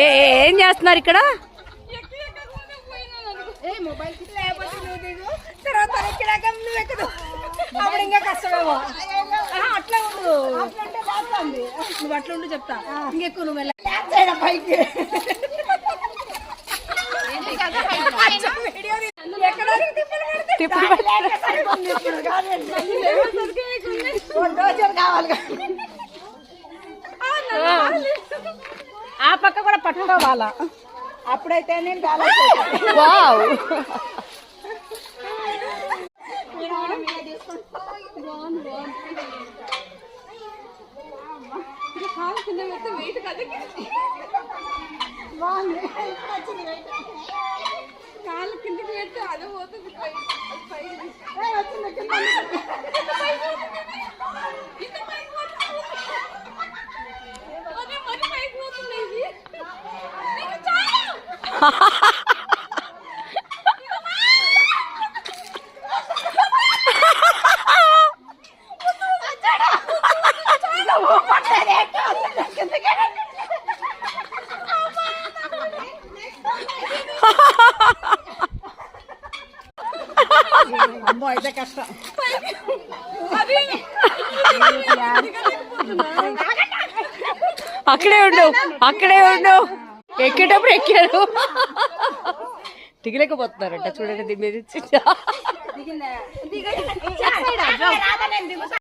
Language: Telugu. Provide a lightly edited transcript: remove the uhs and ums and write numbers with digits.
ఏం చేస్తున్నారు ఇక్కడ? ఇంకా కష్టమేమో. అట్లా ఉండు, నువ్వు అట్లా ఉండు చెప్తా. ఇంకెక్కువ నువ్వు పైకి ఆ పక్క కూడా పట్టుకోవాలా, అప్పుడైతే నేను కాలు కిందకి పెడితే అదే పోతుంది. అమ్మో అయితే కష్టం. అక్కడే ఉండు, అక్కడే ఉండు. ఎక్కేటప్పుడు ఎక్కారు, దిగలేకపోతున్నారంట. చూడండి, దీని మీద